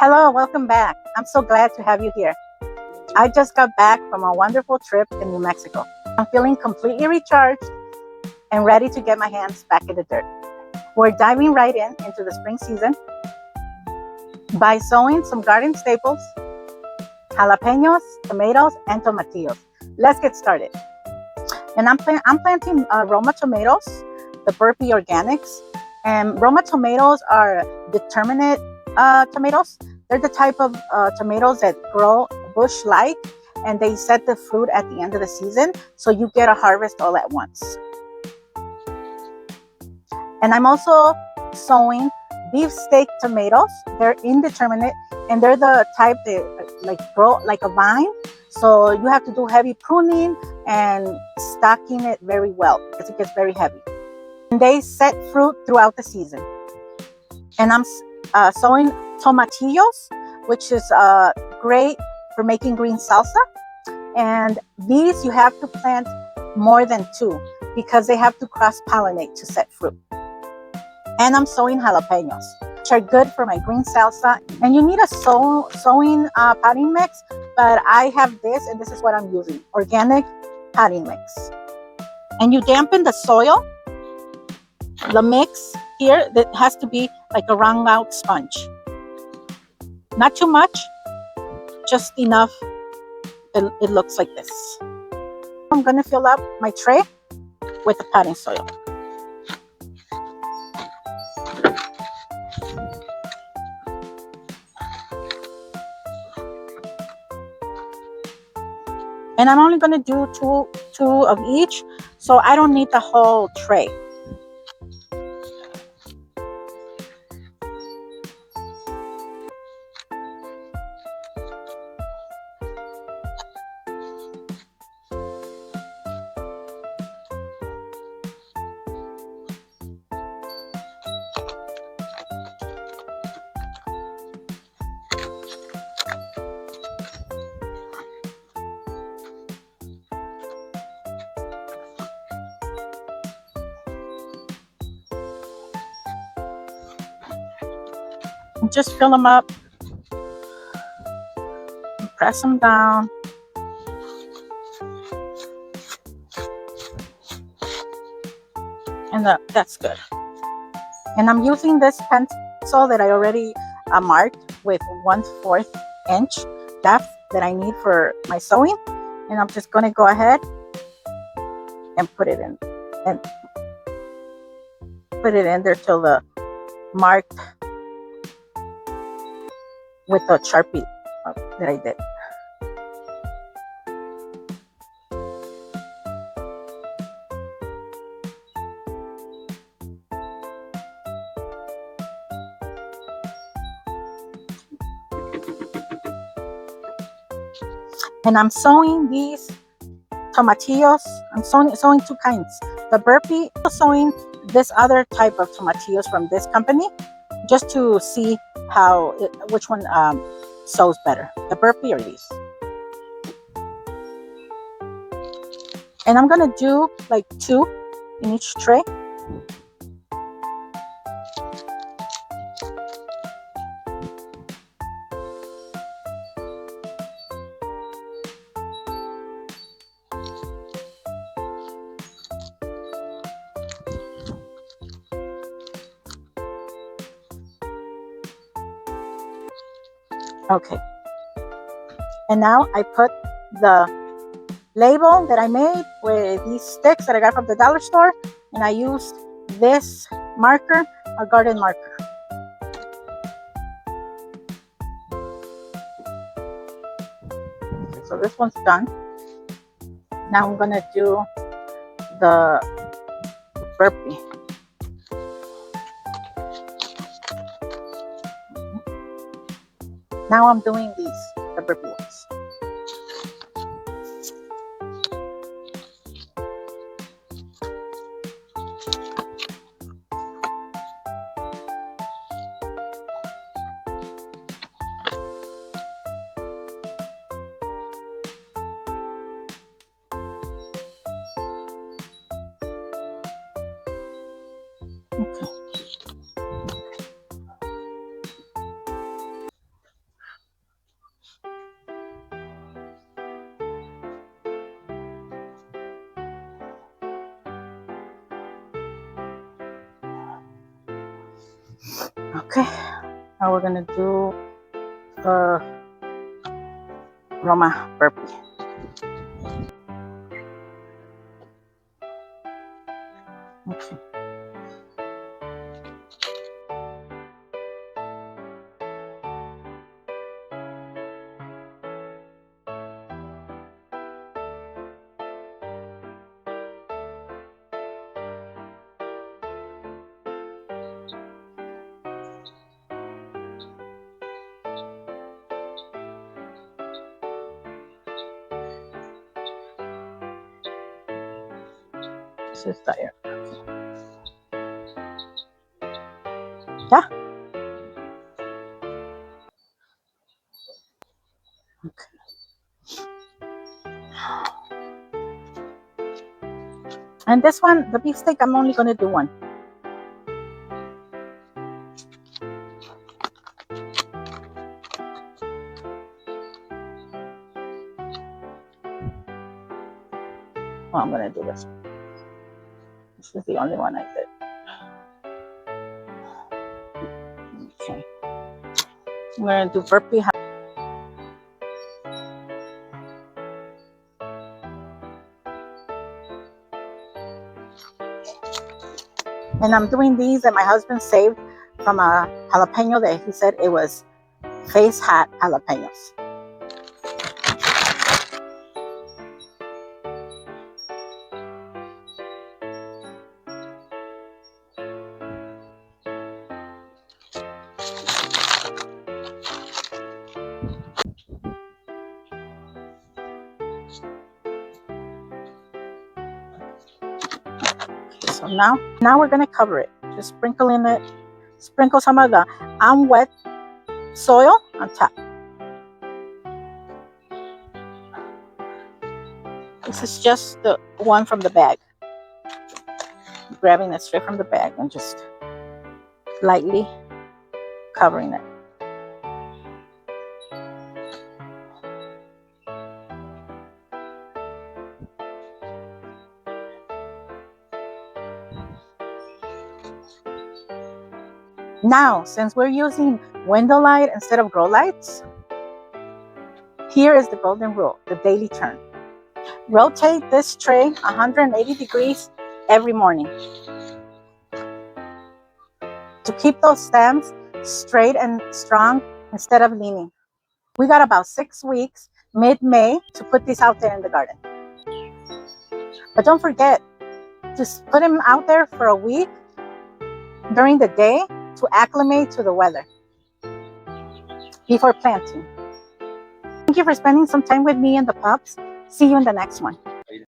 Hello, welcome back. I'm so glad to have you here. I just got back from a wonderful trip in New Mexico. I'm feeling completely recharged and ready to get my hands back in the dirt. We're diving right into the spring season by sowing some garden staples, jalapeños, tomatoes, and tomatillos. Let's get started. And I'm planting Roma tomatoes, the burpee organics. And Roma tomatoes are determinate tomatoes. They're the type of tomatoes that grow bush-like, and they set the fruit at the end of the season, so you get a harvest all at once. And I'm also sowing beefsteak tomatoes. They're indeterminate, and they're the type that grow like a vine. So you have to do heavy pruning and stocking it very well because it gets very heavy. And they set fruit throughout the season. And I'm sowing Tomatillos, which is great for making green salsa. And these you have to plant more than 2 because they have to cross-pollinate to set fruit. And I'm sowing jalapeños, which are good for my green salsa. And you need a sowing potting mix, but I have this, and this is what I'm using, organic potting mix. And you dampen the soil. The mix here, that has to be like a wrung out sponge. Not too much, just enough. It looks like this. I'm going to fill up my tray with the potting soil. And I'm only going to do two of each, so I don't need the whole tray. Just fill them up, press them down, and that's good. And I'm using this pencil that I already marked with 1/4 inch depth that I need for my sewing, and I'm just going to go ahead and put it in there till the marked with the Sharpie that I did. And I'm sewing these tomatillos. I'm sewing 2 kinds. The burpee, sewing this other type of tomatillos from this company, just to see which one sews better, the burpee or these. And I'm gonna do like 2 in each tray. Okay, and now I put the label that I made with these sticks that I got from the dollar store, and I used this marker, a garden marker. Okay, so this one's done. Now I'm gonna do the burpee. Now I'm doing these, the burpee ones. Okay. Okay, now we're gonna do the Roma burpee. Okay. This is the air. Yeah. Okay. And this one, the beefsteak, I'm only gonna do one. Well, I'm gonna do this one. This is the only one I did. Okay. I'm gonna do burpee. And I'm doing these that my husband saved from a jalapeno that he said it was face hot jalapenos. So now we're gonna cover it. Just sprinkle in it. Sprinkle some of the unwet soil on top. This is just the one from the bag. I'm grabbing it straight from the bag and just lightly covering it. Now, since we're using window light instead of grow lights, here is the golden rule, the daily turn. Rotate this tray 180 degrees every morning to keep those stems straight and strong instead of leaning. We got about 6 weeks, mid-May, to put these out there in the garden. But don't forget, just put them out there for a week during the day to acclimate to the weather before planting. Thank you for spending some time with me and the pups. See you in the next one.